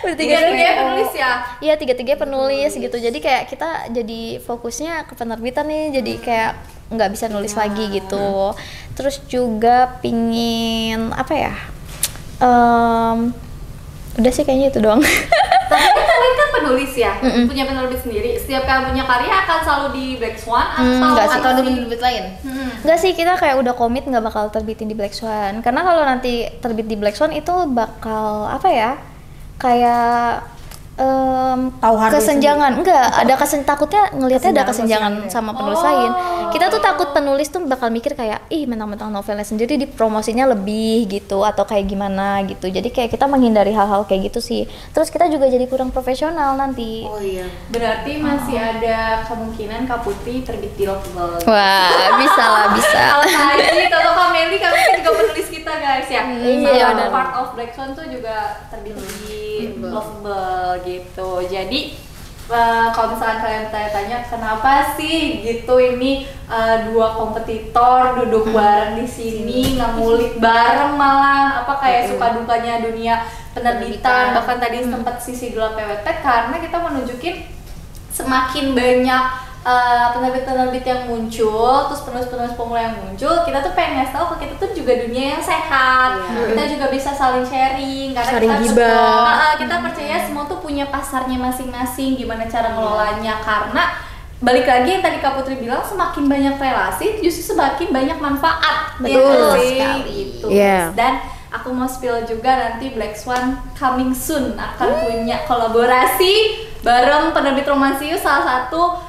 Bertiga doang. Tiga penulis ya? Iya, tiga-tiga penulis gitu. Jadi kayak kita jadi fokusnya ke penerbitan nih, jadi kayak nggak bisa nulis lagi gitu. Terus juga pingin apa ya? Udah sih kayaknya itu doang. Tapi kan kalian kan penulis ya, punya penerbit sendiri. Setiap kalian punya karya akan selalu di Black Swan enggak sih. Atau ada penerbit lain? Enggak sih, kita kayak udah komit nggak bakal terbitin di Black Swan. Karena kalau nanti terbit di Black Swan itu bakal apa ya? Kayak Tahu hardware kesenjangan enggak ada takutnya ngelihatnya ada Kesenjangan kesenjangan sama penulis lain. Kita tuh takut penulis tuh bakal mikir kayak ih mentang-mentang novelnya sendiri dipromosinya lebih gitu atau kayak gimana gitu. Jadi kayak kita menghindari hal-hal kayak gitu sih. Terus kita juga jadi kurang profesional nanti. Oh iya. Berarti masih ada kemungkinan Kak Putri terbit di Lovable. Wah, bisa lah, bisa. Kalau Haji atau Kak Meli, kami kan juga penulis kita guys ya. Iya, Ada benar. Part of Black Swan tuh juga terbit di Lovable gitu. Jadi kalau misalkan kalian tanya-tanya kenapa sih gitu ini dua kompetitor duduk bareng di sini ngulik bareng malah apa kayak suka dukanya dunia penerbitan bahkan tadi sempat sisi gelap PWT karena kita menunjukin semakin banyak penerbit-penerbit yang muncul, terus penulis-penulis pemula yang muncul, kita tuh pengen ngasih tahu ke kita tuh juga dunia yang sehat. Kita juga bisa saling sharing karena Saling kita gibah. kita percaya semua tuh punya pasarnya masing-masing, gimana cara ngelolanya. Karena balik lagi yang tadi Kak Putri bilang, semakin banyak relasi justru semakin banyak manfaat. Betul sih, sekali. gitu. Iya. Dan aku mau spill juga nanti Black Swan coming soon akan punya kolaborasi bareng penerbit Romansius, salah satu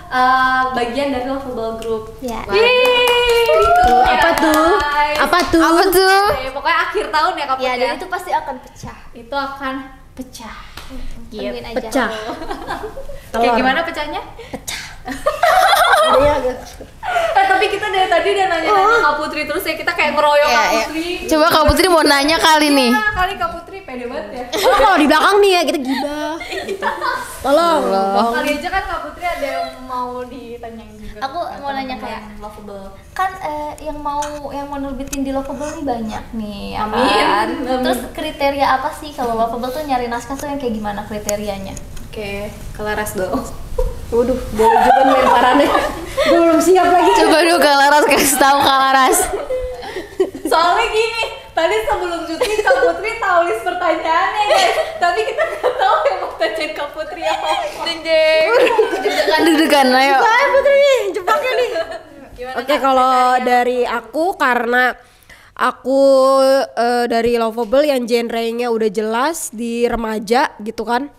bagian dari Lovable Group. Ya. Gitu. Apa tuh? Guys. Apa tuh? Apa tuh? Pokoknya akhir tahun ya Kak Putri. Ya, dan itu pasti akan pecah. Itu akan pecah. Tungguin aja. Pecah. Kayak gimana pecahnya? Iya, agak. Tapi kita dari tadi udah nanya-nanya Kak Putri terus ya, kita kayak ngeroyok Kak Putri. Coba Kak Putri mau nanya kali nih. Nah, kali Kak Putri pede banget ya. Oh, kalau di belakang nih ya kita gibah. Tolong. Kali aja kan Kak Putri ada yang mau ditanyain juga. Aku mau nanya kayak Lovable. kan yang mau nerbitin di Lovable nih banyak nih, ya Amin. kan? Amin. Terus kriteria apa sih kalau Lovable tuh nyari naskah tuh yang kayak gimana kriterianya? Oke, kelaras dong. Waduh, boleh juga nih lemparannya. Gue belum siap lagi. Coba dulu Kak Laras kasih tahu Kak Laras. Soalnya gini, tadi sebelum syuting Kak Putri tahu list pertanyaannya guys, tapi kita nggak tahu yang mau tanyain Kak Putri apa. Deng deng. Deg-degan, ayo. Saya Putri nih, jebaknya nih. Gimana, Oke, Kak, kalau kriteria? dari aku karena aku dari Lovable yang genrenya udah jelas di remaja gitu kan.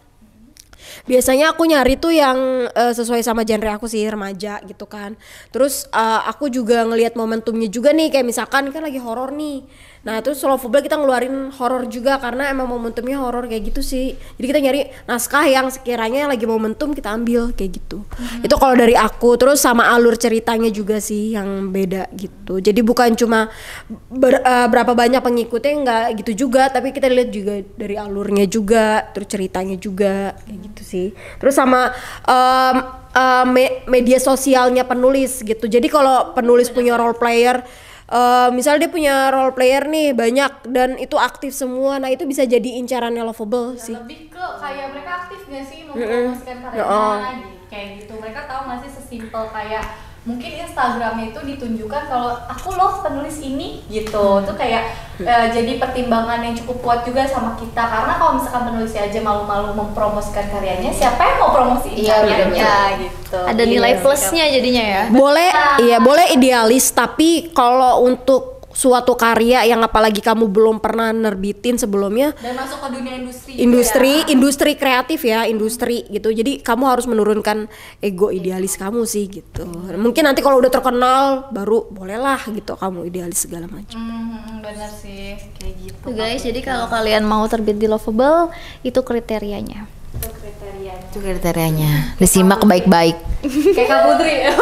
Biasanya aku nyari tuh yang sesuai sama genre aku sih, remaja gitu kan. Terus aku juga ngelihat momentumnya juga nih, kayak misalkan kan lagi horor nih. Nah terus Lovable kita ngeluarin horor juga karena emang momentumnya horor kayak gitu sih. Jadi kita nyari naskah yang sekiranya lagi momentum kita ambil kayak gitu. Itu kalau dari aku. Terus sama alur ceritanya juga sih yang beda gitu. Jadi bukan cuma berapa banyak pengikutnya, nggak gitu juga, tapi kita lihat juga dari alurnya juga, terus ceritanya juga kayak gitu sih. Terus sama media sosialnya penulis gitu. Jadi kalau penulis punya role player, misalnya dia punya role player nih banyak dan itu aktif semua, nah itu bisa jadi incarannya Lovable sih. Lebih ke kayak mereka aktif gak sih mempromosikan karyanya kayak gitu. Mereka tahu gak sih sesimpel kayak mungkin Instagramnya itu ditunjukkan kalau aku loh penulis ini gitu. Itu kayak jadi pertimbangan yang cukup kuat juga sama kita, karena kalau misalkan penulisnya aja malu-malu mempromosikan karyanya, siapa yang mau promosiin karyanya gitu. Ada nilai plusnya jadinya ya. Boleh, iya boleh idealis, tapi kalau untuk suatu karya yang apalagi kamu belum pernah nerbitin sebelumnya, dan masuk ke dunia industri industri kreatif ya, industri gitu. Jadi kamu harus menurunkan ego idealis kamu sih gitu. Mungkin nanti kalau udah terkenal baru bolehlah gitu kamu idealis segala macam. Bener sih kayak gitu. Tuh guys, jadi kalau kalian mau terbit di Lovable itu kriterianya. Itu kriterianya. Itu kriterianya. Disimak baik-baik. Kayak Kak Putri.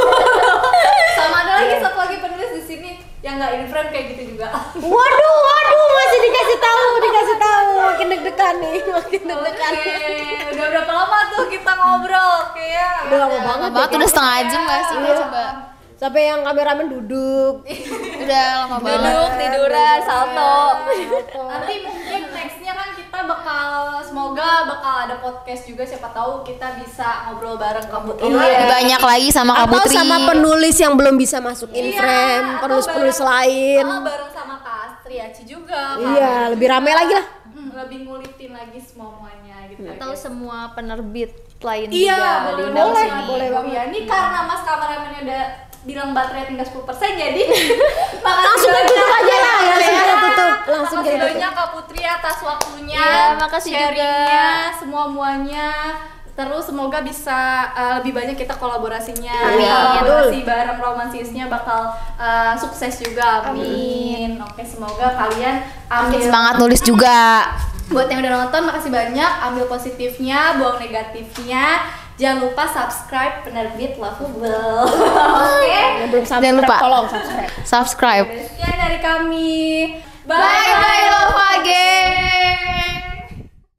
Sama ada lagi satu lagi penulis di sini yang nggak in frame kayak gitu juga. Waduh, masih dikasih tahu, makin deg-degan nih, makin deg-degan. Oke, udah berapa lama tuh kita ngobrol? Kayak Udah lama banget. Banget udah setengah jam gak sih? Iya. Coba. Sampai yang kameramen duduk. Udah lama banget. duduk, tiduran, salto. Nanti mungkin nextnya kan kita semoga bakal ada podcast juga, siapa tahu kita bisa ngobrol bareng Kak Putri. Lebih banyak lagi sama Kak Atau Putri. sama penulis yang belum bisa masuk in frame, atau penulis-penulis bareng- lain. bareng sama Kak Astri Aci juga. Iya, lebih rame lagi lah. Lebih ngulitin lagi semuanya gitu. Atau semua penerbit lain Iya, juga boleh diundang boleh, sini. boleh banget. Ya, ini karena Mas kameramennya udah bilang baterai tinggal 10%, jadi Langsung makasih tutup aja ya, langsung ya. kita tutup, langsung Makasih kita tutup. banyak Kak Putri atas waktunya, Iya, makasih sharingnya, semua-muanya. Terus semoga bisa lebih banyak kita kolaborasinya. Amin. Kolaborasi bareng romansisnya bakal sukses juga. Amin. Oke, semoga kalian ambil Semangat nulis juga. buat yang udah nonton, makasih banyak. Ambil positifnya, buang negatifnya. Jangan lupa subscribe Penerbit Lovable. Oke. Yang belum subscribe, Jangan lupa. tolong subscribe. Subscribe. Sekian dari kami. Bye.